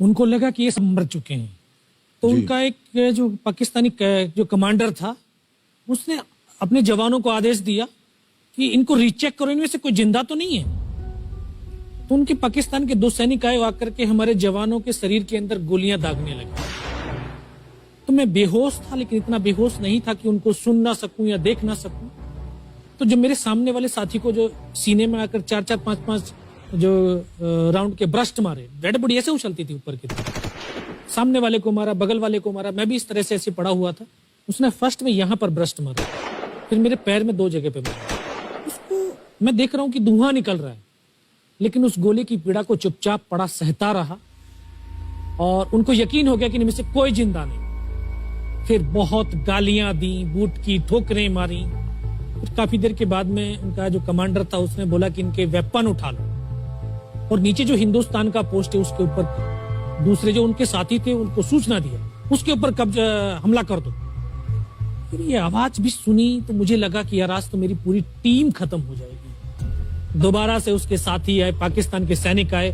उनको लगा कि ये सब मर चुके हैं, तो उनका एक जो पाकिस्तानी जो कमांडर था उसने अपने जवानों को आदेश दिया कि इनको रीचेक करो, इनमें से कोई जिंदा तो नहीं है। तो उनके पाकिस्तान के 2 सैनिक आए, आकर के हमारे जवानों के शरीर के अंदर गोलियां दागने लगे। तो मैं बेहोश था, लेकिन इतना बेहोश नहीं था कि उनको सुन ना सकूं या देख ना सकूं। तो जो मेरे सामने वाले साथी को जो सीने में आकर 4-4, 5-5 जो राउंड के ब्रस्ट मारे, डेड बॉडी ऐसे उछलती थी ऊपर की तरफ, सामने वाले को मारा, बगल वाले को मारा, मैं भी इस तरह से ऐसे पड़ा हुआ था। उसने फर्स्ट में यहां पर ब्रस्ट मारा, फिर मेरे पैर में 2 जगह पे मारा। उसको मैं देख रहा हूं कि धुआं निकल रहा है, लेकिन उस गोली की पीड़ा को चुपचाप पड़ा सहता रहा और उनको यकीन हो गया कि इनमें से कोई जिंदा नहीं। फिर बहुत गालियां दी, बूट की ठोकरें मारी। फिर काफी देर के बाद में उनका जो कमांडर था उसने बोला कि इनके वेपन उठा लो, और नीचे जो हिंदुस्तान का पोस्ट है उसके ऊपर दूसरे जो उनके साथी थे उनको सूचना दिया, उसके ऊपर कब्जा हमला कर दो। फिर ये आवाज भी सुनी तो मुझे लगा कि यार आज तो मेरी पूरी टीम खत्म हो जाएगी। दोबारा से उसके साथी आए, पाकिस्तान के सैनिक आए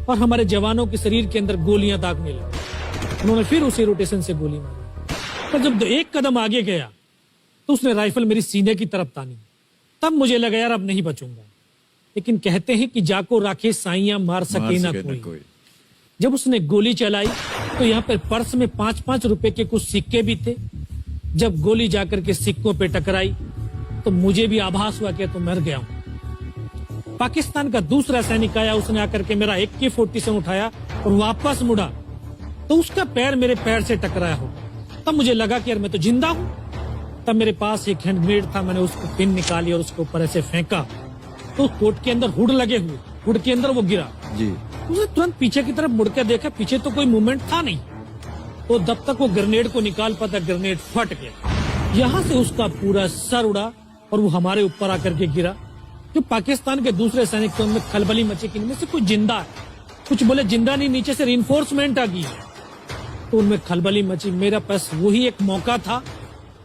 और हमारे जवानों के शरीर के अंदर गोलियां दागने लगे। उन्होंने फिर उसी रोटेशन से गोली मारी, पर जब 1 कदम आगे गया तो उसने राइफल मेरी सीने की तरफ तानी। तब मुझे लगा यार अब नहीं बचूंगा, लेकिन कहते हैं कि जाको राखे साइयां मार सके ना कोई। जब उसने गोली चलाई तो यहाँ पर पर्स में 5-5 रुपए के कुछ सिक्के भी थे। जब गोली जाकर के सिक्कों पे टकराई तो मुझे भी आभास हुआ कि तो मर गया हूं। पाकिस्तान का दूसरा सैनिक आया, उसने आकर के मेरा AK-47 उठाया और वापस मुड़ा तो उसका पैर मेरे पैर से टकराया हो। तब मुझे लगा कि यार मैं तो जिंदा हूं। तब मेरे पास एक हैंड ग्रेनेड था, मैंने उसको पिन निकाली और उसके ऊपर ऐसे फेंका तो कोट के अंदर हुड लगे हुए, हुड के अंदर वो गिरा जी। उसने तुरंत पीछे की तरफ मुड़ के देखा, पीछे तो कोई मूवमेंट था नहीं। तो जब तक वो ग्रेनेड को निकाल पाता ग्रेनेड फट गया, यहाँ से उसका पूरा सर उड़ा और वो हमारे ऊपर आकर के गिरा। जो पाकिस्तान के दूसरे सैनिक थे उनमें खलबली मची कि इनमें से कोई जिंदा है, कुछ बोले जिंदा नहीं, नीचे से रिइंफोर्समेंट आ गई। तो उनमें खलबली मची। मेरा पास वही एक मौका था,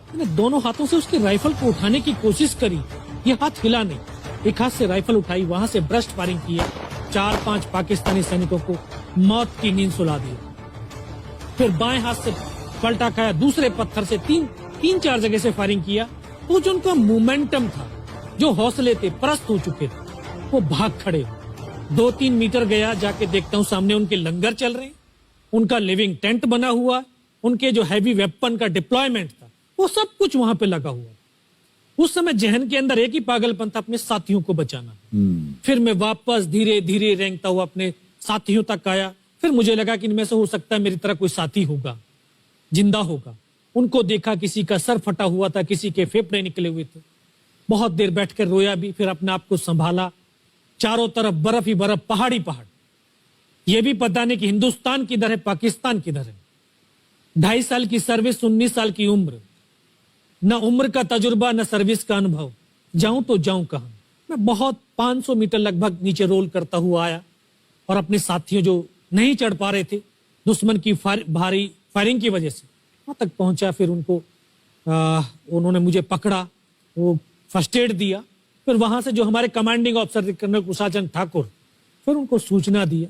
मैंने दोनों हाथों से उसकी राइफल को उठाने की कोशिश करी, ये हाथ हिला नहीं। एक हाथ से राइफल उठाई, वहां से ब्रस्ट फायरिंग किया, 4-5 पाकिस्तानी सैनिकों को मौत की नींद सुला दी। फिर बाएं हाथ से पलटा खाया, दूसरे पत्थर से 3-4 जगह से फायरिंग किया। तो जो उनका मोमेंटम था, जो हौसले थे, परस्त हो चुके थे, वो भाग खड़े। 2-3 मीटर गया, जाके देखता हूँ सामने उनके लंगर चल रहे हैं, उनका लिविंग टेंट बना हुआ, उनके जो हैवी वेपन का डिप्लॉयमेंट था वो सब कुछ वहां पे लगा हुआ। उस समय जहन के अंदर एक ही पागलपन था, अपने साथियों को बचाना। फिर मैं वापस धीरे धीरे रेंगता हुआ अपने साथियों तक आया। फिर मुझे लगा कि इनमें से हो सकता है मेरी तरह कोई साथी होगा, जिंदा होगा। उनको देखा, किसी का सर फटा हुआ था, किसी के फेफड़े निकले हुए थे। बहुत देर बैठकर रोया भी, फिर अपने आप को संभाला। चारों तरफ बर्फ ही बर्फ, पहाड़ी पहाड़। यह भी पता नहीं कि हिंदुस्तान किधर है, पाकिस्तान किधर है। 2.5 साल की सर्विस, 19 साल की उम्र, न उम्र का तजुर्बा न सर्विस का अनुभव। जाऊं तो जाऊं कहां। मैं बहुत 500 मीटर लगभग नीचे रोल करता हुआ आया और अपने साथियों जो नहीं चढ़ पा रहे थे दुश्मन की भारी फायरिंग की वजह से, वहां तक पहुंचा। फिर उनको उन्होंने मुझे पकड़ा, वो फर्स्ट एड दिया। फिर वहां से जो हमारे कमांडिंग ऑफिसर थे कर्नल कुशाल चंद ठाकुर, फिर उनको सूचना दिया।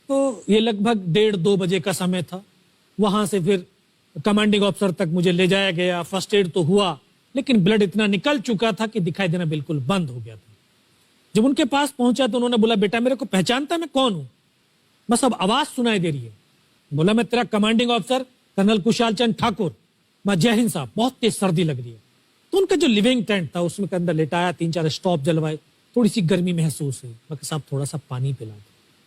तो ये लगभग 1:30-2 बजे का समय था। वहां से फिर कमांडिंग ऑफिसर तक मुझे ले जाया गया। फर्स्ट एड तो हुआ, लेकिन ब्लड इतना निकल चुका था कि दिखाई देना बिल्कुल बंद हो गया था। जब उनके पास पहुंचा तो उन्होंने बोला, बेटा मेरे को पहचानता मैं कौन हूं? बस अब आवाज सुनाई दे रही है। बोला, मैं तेरा commanding officer colonel Kushal Chand Thakur. मैं, जय हिंद साहब, बहुत तेज सर्दी लग रही है। तो उनका जो लिविंग टेंट था उसमें के अंदर लेटाया, 3-4 स्टॉप जलवाए, थोड़ी सी गर्मी महसूस हुई। मैं, साहब थोड़ा सा पानी पिला दो।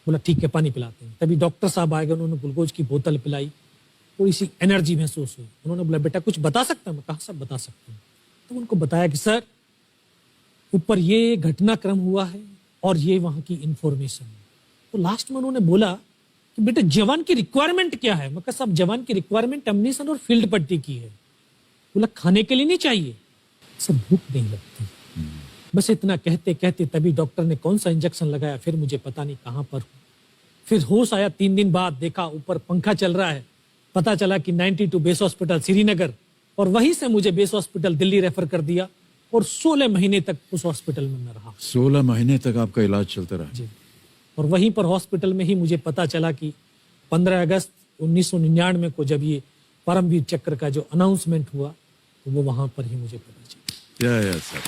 बोला, ठीक है पानी पिलाते हैं। तभी डॉक्टर साहब आए गए, उन्होंने ग्लूकोज की बोतल पिलाई, थोड़ी सी एनर्जी महसूस हुई। उन्होंने बोला, बेटा कुछ बता सकता हूं? मैं कहा, सब बता सकते हैं। तो उनको बताया कि सर ऊपर ये घटनाक्रम हुआ है और ये वहां की इंफॉर्मेशन है। तो लास्ट में उन्होंने बोला कि बेटा जवान की रिक्वायरमेंट क्या है? मैं कहा, साहब जवान की रिक्वायरमेंट अम्यूनिशन और फील्ड पट्टी की है। बोला, खाने के लिए नहीं चाहिए? सब भूख नहीं लगती। बस इतना कहते कहते तभी डॉक्टर ने कौन सा इंजेक्शन लगाया, फिर मुझे पता नहीं कहां पर हूं। फिर होश आया 3 दिन बाद, देखा ऊपर पंखा चल रहा है। पता चला कि 92 बेस हॉस्पिटल श्रीनगर, और वहीं से मुझे बेस हॉस्पिटल दिल्ली रेफर कर दिया और 16 महीने तक उस हॉस्पिटल में मैं रहा। 16 महीने तक आपका इलाज चलता रहा? जी। और वहीं पर हॉस्पिटल में ही मुझे पता चला कि 15 अगस्त 1999 को जब ये परमवीर चक्र का जो अनाउंसमेंट हुआ तो वो वहां पर ही मुझे पता चला। या सर